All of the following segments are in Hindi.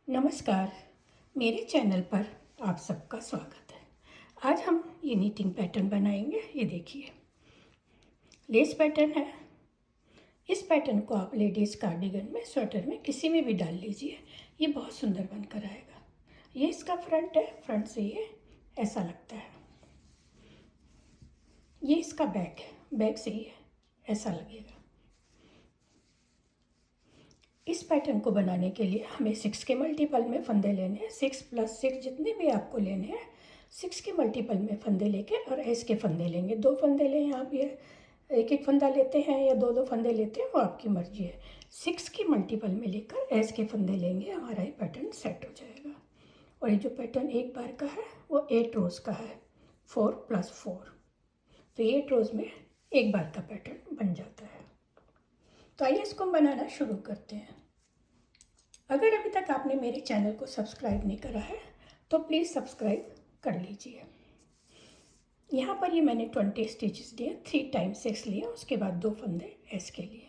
नमस्कार। मेरे चैनल पर आप सबका स्वागत है। आज हम ये नीटिंग पैटर्न बनाएंगे। ये देखिए, लेस पैटर्न है। इस पैटर्न को आप लेडीज़ कार्डिगन में, स्वेटर में, किसी में भी डाल लीजिए। ये बहुत सुंदर बनकर आएगा। ये इसका फ्रंट है। फ्रंट से ये ऐसा लगता है। ये इसका बैक है। बैक से ये ऐसा लगेगा। इस पैटर्न को बनाने के लिए हमें 6 के मल्टीपल में फंदे लेने हैं। 6 + 6 जितने भी आपको लेने हैं, 6 के मल्टीपल में फंदे लेके और ऐस के फंदे लेंगे। 2 फंदे लें आप, ये एक एक फंदा लेते हैं या 2 फंदे लेते हैं, वो आपकी मर्जी है। 6 के मल्टीपल में लेकर ऐस के फंदे लेंगे, हमारा ये पैटर्न सेट हो जाएगा। और ये जो पैटर्न एक बार का है वो 8 रोज़ का है, 4 + 4। तो 8 रोज़ में एक बार का पैटर्न बन जाता है। तो आइए इसको बनाना शुरू करते हैं। अगर अभी तक आपने मेरे चैनल को सब्सक्राइब नहीं करा है तो प्लीज़ सब्सक्राइब कर लीजिए। यहाँ पर ये मैंने 20 स्टिचेस दिए, 3 टाइम्स 6 लिए, उसके बाद 2 फंदे ऐस के लिए।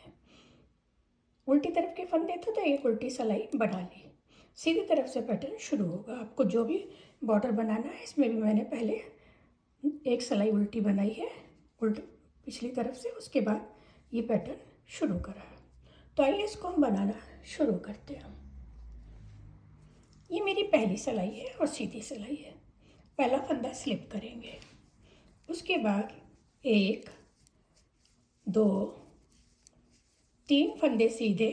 उल्टी तरफ के फंदे थे तो एक उल्टी सिलाई बना ली। सीधी तरफ से पैटर्न शुरू होगा। आपको जो भी बॉर्डर बनाना है, इसमें भी मैंने पहले एक सिलाई उल्टी बनाई है, उल्टी पिछली तरफ से, उसके बाद ये पैटर्न शुरू करा है। तो आइए इसको हम बनाना शुरू करते हैं। ये मेरी पहली सिलाई है और सीधी सिलाई है। पहला फंदा स्लिप करेंगे, उसके बाद 1 2 3 फंदे सीधे।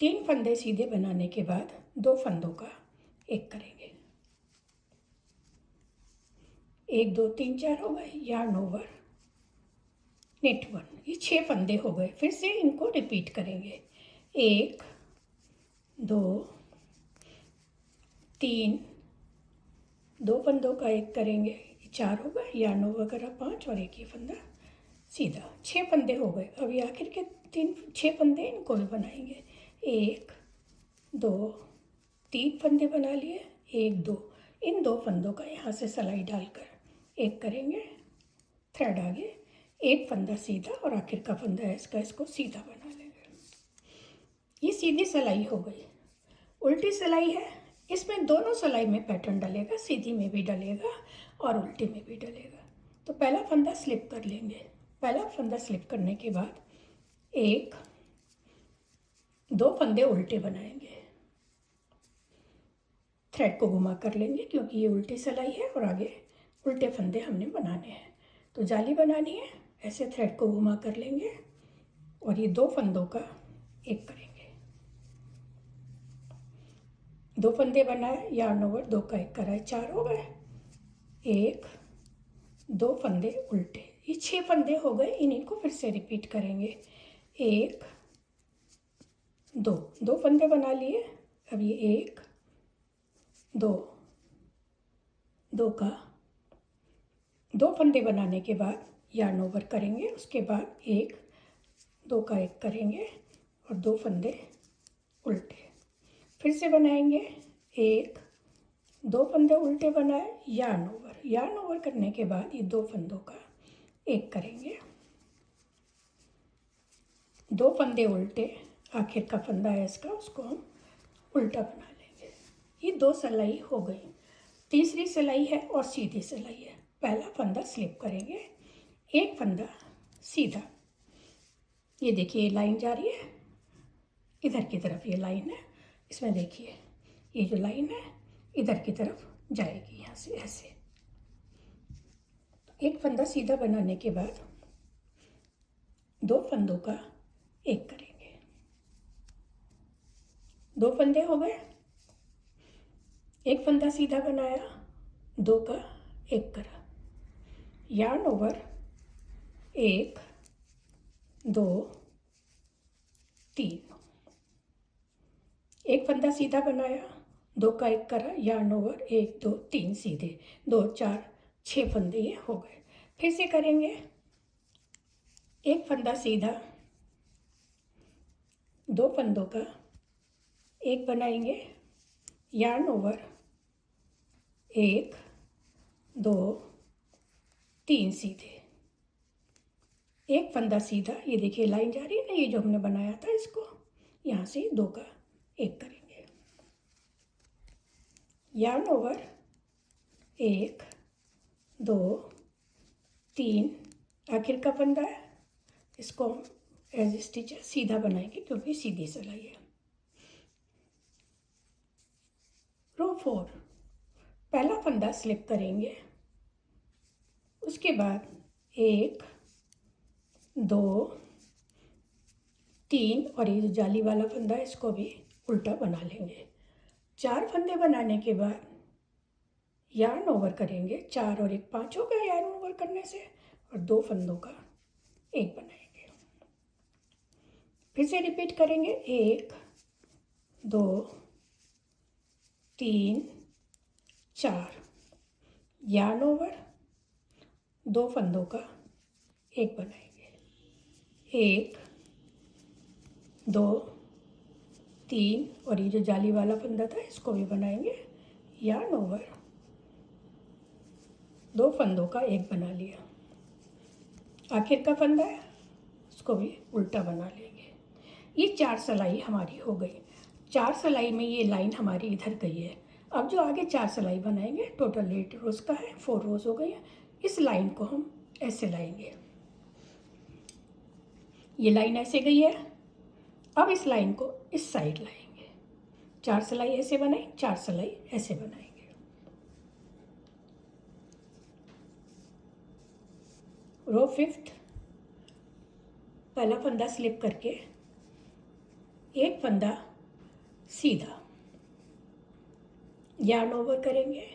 3 फंदे सीधे बनाने के बाद 2 फंदों का एक करेंगे। 1 2 3 4 हो गए। Yarn over, net 1। ये 6 फंदे हो गए। फिर से इनको रिपीट करेंगे। 1 2 3, 2 फंदों का एक करेंगे, 4 हो गए। यार्न ओवर करा 5 और एक ही फंदा सीधा, 6 फंदे हो गए। अब ये आखिर के 6 फंदे, इनको भी बनाएंगे। 1 2 3 फंदे बना लिए। 1 2, इन 2 फंदों का यहाँ से सिलाई डालकर एक करेंगे, थ्रेड आगे, एक फंदा सीधा और आखिर का फंदा इसका, इसको सीधा बना लेंगे। ये सीधी सिलाई हो गई। उल्टी सिलाई है, इसमें दोनों सिलाई में पैटर्न डलेगा, सीधी में भी डलेगा और उल्टी में भी डलेगा। तो पहला फंदा स्लिप कर लेंगे। पहला फंदा स्लिप करने के बाद 1 2 फंदे उल्टे बनाएंगे, थ्रेड को घुमा कर लेंगे क्योंकि ये उल्टी सिलाई है और आगे उल्टे फंदे हमने बनाने हैं। तो जाली बनानी है, ऐसे थ्रेड को घुमा कर लेंगे और ये 2 फंदों का एक करेंगे। 2 फंदे बनाए, यार्न ओवर, 2 का एक कराए, 4 हो गए। 1 2 फंदे उल्टे, ये 6 फंदे हो गए। इन्हीं को फिर से रिपीट करेंगे। 1 2 फंदे बना लिए। अब ये 1 2 2 का 2 फंदे बनाने के बाद यार्न ओवर करेंगे, उसके बाद 1 2 का एक करेंगे और 2 फंदे उल्टे फिर से बनाएंगे। 1 2 फंदे उल्टे बनाए, यार्न ओवर। यार्न ओवर करने के बाद ये 2 फंदों का एक करेंगे, 2 फंदे उल्टे, आखिर का फंदा है इसका, उसको हम उल्टा बना लेंगे। ये 2 सिलाई हो गई। तीसरी सिलाई है और सीधी सिलाई है। पहला फंदा स्लिप करेंगे, एक फंदा सीधा। ये देखिए लाइन जा रही है, इधर की तरफ ये लाइन है। इसमें देखिए ये जो लाइन है इधर की तरफ जाएगी, यहाँ से ऐसे। एक फंदा सीधा बनाने के बाद 2 फंदों का एक करेंगे। 2 फंदे हो गए। एक फंदा सीधा बनाया, 2 का एक करा, यार्न ओवर, 1 2 3, एक फंदा सीधा बनाया, 2 का एक करा, यार्न ओवर, 1 2 3 सीधे, 2 4 6 फंदे ये हो गए। फिर से करेंगे। एक फंदा सीधा, 2 फंदों का एक बनाएंगे, यार्न ओवर, 1 2 3 सीधे, एक फंदा सीधा। ये देखिए लाइन जा रही है ना, ये जो हमने बनाया था, इसको यहाँ से 2 का एक करेंगे। यार्न ओवर 1 2 3, आखिर का फंदा है, इसको हम एज स्टिच सीधा बनाएंगे क्योंकि सीधी सिलाई है। रो 4, पहला फंदा स्लिप करेंगे, उसके बाद 1 2 3 और ये जो जाली वाला फंदा है इसको भी उल्टा बना लेंगे। 4 फंदे बनाने के बाद यार्न ओवर करेंगे, 4 और 1 5 हो गया यार्न ओवर करने से, और 2 फंदों का एक बनाएंगे। फिर से रिपीट करेंगे, 1 2 3 4, यार्न ओवर, 2 फंदों का एक बनाएंगे, 1 2 3 और ये जो जाली वाला फंदा था इसको भी बनाएंगे, यार्न ओवर, 2 फंदों का एक बना लिया। आखिर का फंदा है उसको भी उल्टा बना लेंगे। ये 4 सिलाई हमारी हो गई। 4 सिलाई में ये लाइन हमारी इधर गई है। अब जो आगे 4 सिलाई बनाएंगे, टोटल 8 रोज़ का है, 4 रोज़ हो गई है। इस लाइन को हम ऐसे लाएंगे, ये लाइन ऐसे गई है। अब इस लाइन को इस साइड लाएंगे, 4 सिलाई ऐसे बनाए, 4 सिलाई ऐसे बनाएंगे। रो 5, पहला फंदा स्लिप करके एक फंदा सीधा यार्न ओवर करेंगे।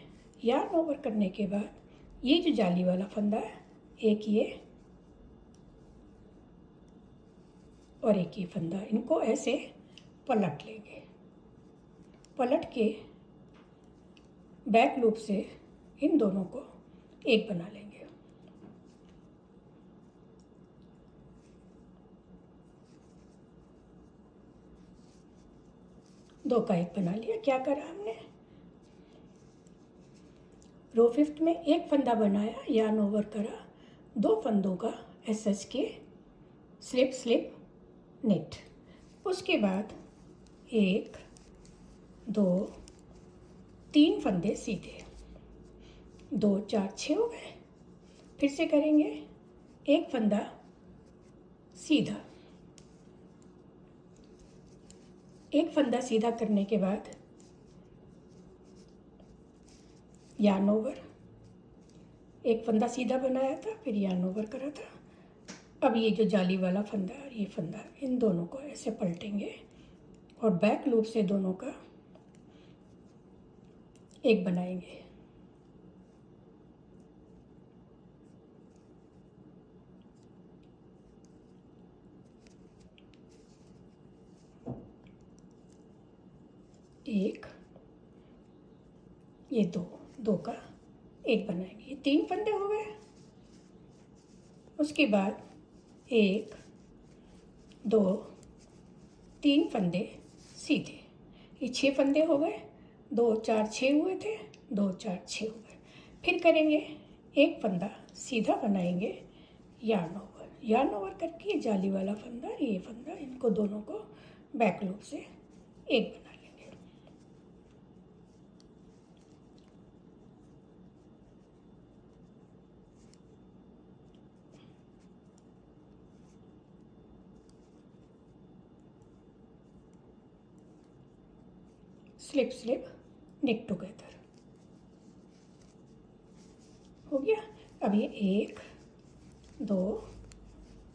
यार्न ओवर करने के बाद ये जो जाली वाला फंदा है, एक ये और एक ये फंदा, इनको ऐसे पलट लेंगे। पलट के बैक लूप से इन दोनों को एक बना लेंगे। दो का एक बना लिया। क्या करा हमने, रो 5 में एक फंदा बनाया, यार्न ओवर करा, 2 फंदों का एसएस के स्लिप स्लिप नेट। उसके बाद 1 2 3 फंदे सीधे, 2 4 6 हो गए। फिर से करेंगे, एक फंदा सीधा, एक फंदा सीधा करने के बाद यार्न ओवर, एक फंदा सीधा बनाया था, फिर यार्न ओवर करा था। अब ये जो जाली वाला फंदा और ये फंदा, इन दोनों को ऐसे पलटेंगे और बैक लूप से दोनों का एक बनाएंगे। एक, ये दो, दो का एक बनाएंगे। ये 3 फंदे हो गए। उसके बाद 1 2 3 फंदे सीधे, ये 6 फंदे हो गए। 2 4 6 हुए थे, 2 4 6 हो गए। फिर करेंगे, एक फंदा सीधा बनाएंगे, यार्न ओवर, यार्न ओवर करके ये जाली वाला फंदा, ये फंदा, इनको दोनों को बैक लूप से एक बना लेंगे। स्लिप स्लिप निक टुगेदर हो गया। अब ये 1 2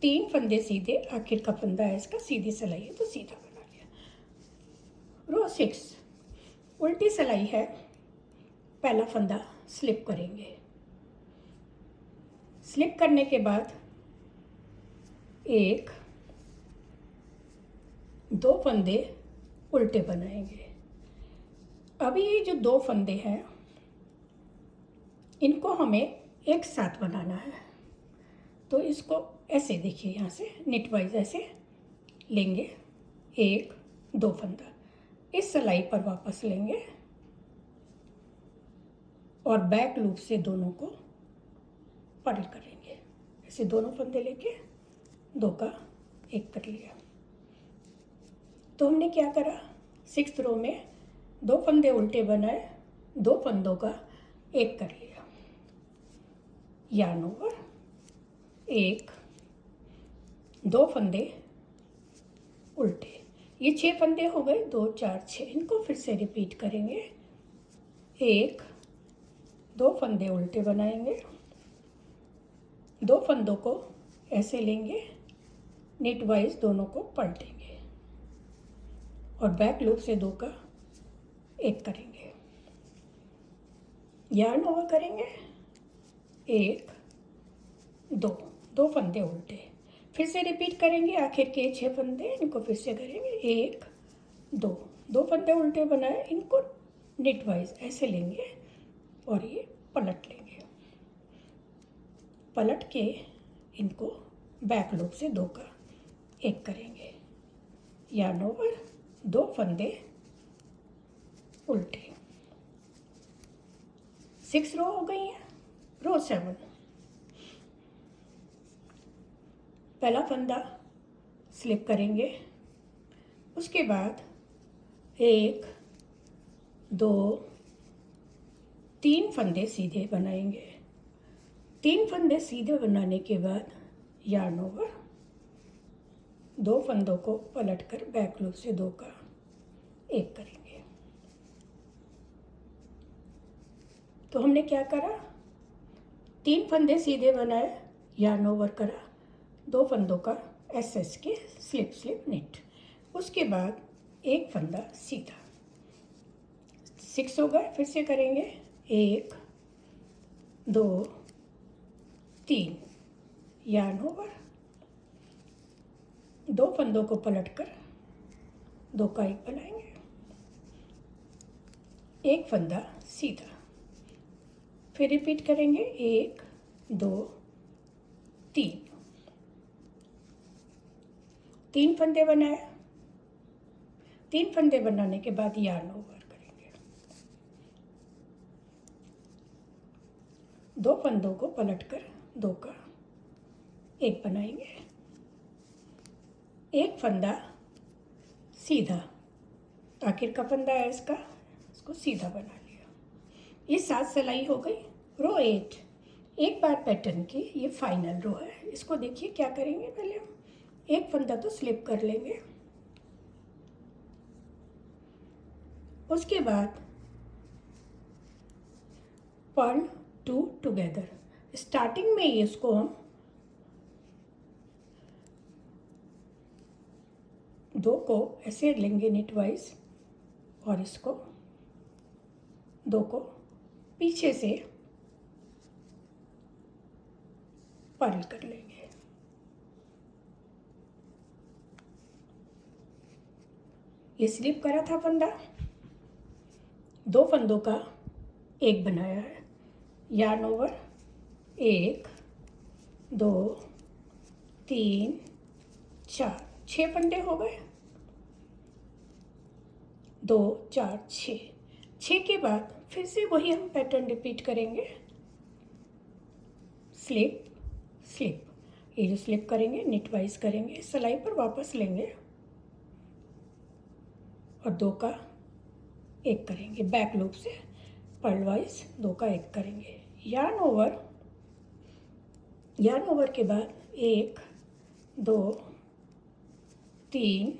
3 फंदे सीधे, आखिर का फंदा है इसका, सीधी सिलाई है तो सीधा बना लिया। रो 6, उल्टी सिलाई है, पहला फंदा स्लिप करेंगे। स्लिप करने के बाद 1 2 फंदे उल्टे बनाएंगे। अभी ये जो 2 फंदे हैं इनको हमें एक साथ बनाना है, तो इसको ऐसे देखिए, यहाँ से निट वाइज ऐसे लेंगे, 1 2 फंदा, इस सिलाई पर वापस लेंगे और बैक लूप से दोनों को पर्ल करेंगे। ऐसे दोनों फंदे लेके 2 का एक कर लिया। तो हमने क्या करा, सिक्स्थ रो में 2 फंदे उल्टे बनाए, 2 फंदों का एक कर लिया, यार्न ओवर, 1, 2 फंदे उल्टे। ये 6 फंदे हो गए, 2 4 6। इनको फिर से रिपीट करेंगे। 1, 2 फंदे उल्टे बनाएंगे, 2 फंदों को ऐसे लेंगे, नीट वाइज दोनों को पलटेंगे और बैक लूप से 2 का एक करेंगे, यार्न ओवर करेंगे, 1, 2, 2 फंदे उल्टे। फिर से रिपीट करेंगे आखिर के 6 फंदे, इनको फिर से करेंगे, 1, 2, 2 फंदे उल्टे बनाए, इनको निट वाइज ऐसे लेंगे और ये पलट लेंगे, पलट के इनको बैक लूप से 2 का एक करेंगे, यार्न ओवर, 2 फंदे उल्टे। 6 रो हो गई हैं। रो 7, पहला फंदा स्लिप करेंगे, उसके बाद 1, 2, 3 फंदे सीधे बनाएंगे। 3 फंदे सीधे बनाने के बाद यार्न ओवर, 2 फंदों को पलटकर बैक लूप से 2 का एक करेंगे। तो हमने क्या करा, 3 फंदे सीधे बनाए, यार्न ओवर करा, 2 फंदों का एस के स्लिप स्लिप निट, उसके बाद 1 फंदा सीधा। 6 हो गए, फिर से करेंगे, 1, 2, 3, यार्न ओवर, 2 फंदों को पलटकर 2 का एक बनाएंगे, 1 फंदा सीधा। फिर रिपीट करेंगे, 1, 2, 3, 3 फंदे बनाए। 3 फंदे बनाने के बाद यार्न ओवर करेंगे, 2 फंदों को पलटकर 2 का एक बनाएंगे, 1 फंदा सीधा, आखिर का फंदा है इसका, इसको सीधा बना लिया। ये 7 सिलाई हो गई। रो 8, एक बार पैटर्न की ये फाइनल रो है। इसको देखिए क्या करेंगे, पहले हम 1 फंदा तो स्लिप कर लेंगे, उसके बाद पर्ल 2 टुगेदर। स्टार्टिंग में इसको हम 2 को ऐसे लेंगे निट वाइज और इसको 2 को पीछे से पर्ल कर लेंगे। ये स्लिप करा था फंदा, 2 फंदों का एक बनाया है, यार्न ओवर, 1, 2, 3, 4, 6 फंदे हो गए, 2, 4, 6। 6 के बाद फिर से वही हम पैटर्न रिपीट करेंगे, स्लिप स्लिप। ये जो स्लिप करेंगे निट वाइज करेंगे, सिलाई पर वापस लेंगे और 2 का एक करेंगे, बैक लूप से पर्ल वाइज 2 का एक करेंगे, यार्न ओवर। यार्न ओवर के बाद 1, 2, 3,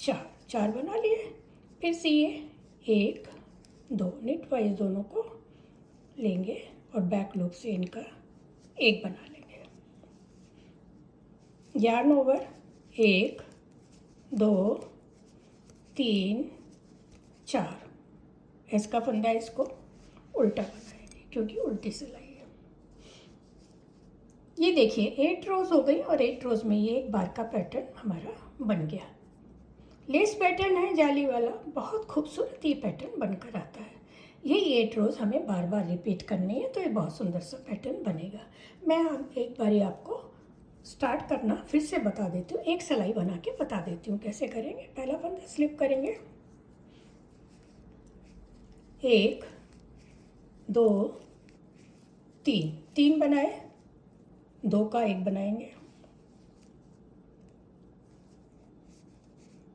4, 4 बना लिए। फिर से ये 1, 2 निट वाइज दोनों को लेंगे और बैक लूप से इनका एक बना लेंगे, यार्न ओवर, 1, 2, 3, 4। इसका फंदा इसको उल्टा बनाएंगे क्योंकि उल्टी सिलाई है। ये देखिए 8 रोज हो गई और 8 रोज में ये एक बार का पैटर्न हमारा बन गया। लेस पैटर्न है जाली वाला, बहुत खूबसूरत ये पैटर्न बनकर आता है। यही 8 रोज हमें बार बार रिपीट करनी है तो ये बहुत सुंदर सा पैटर्न बनेगा। मैं एक बारी आपको स्टार्ट करना फिर से बता देती हूँ, एक सिलाई बना के बता देती हूँ कैसे करेंगे। पहला फंदा स्लिप करेंगे, 1, 2, 3, 3 बनाए, 2 का एक बनाएंगे,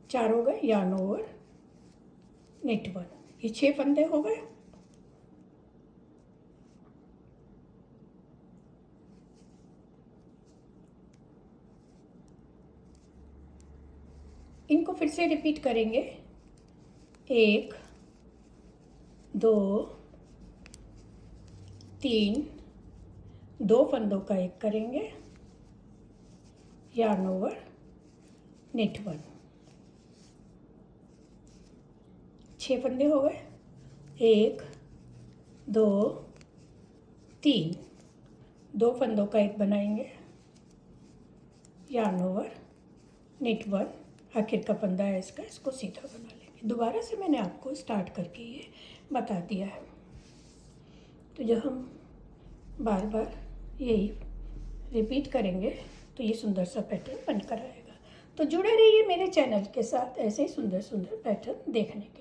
4 हो गए, यार्न ओवर, नेट 1। ये 6 फंदे हो गए। इनको फिर से रिपीट करेंगे। 1 2 3, 2 फंदों का एक करेंगे, yarn ओवर नेट 1। 6 फंदे हो गए। 1 2 3, 2 फंदों का एक बनाएंगे, yarn ओवर नेट 1। आखिर का फंदा है इसका, इसको सीधा बना लेंगे। दोबारा से मैंने आपको स्टार्ट करके ये बता दिया है। तो जब हम बार बार यही रिपीट करेंगे तो ये सुंदर सा पैटर्न बनकर आएगा। तो जुड़े रहिए मेरे चैनल के साथ ऐसे ही सुंदर सुंदर पैटर्न देखने के लिए।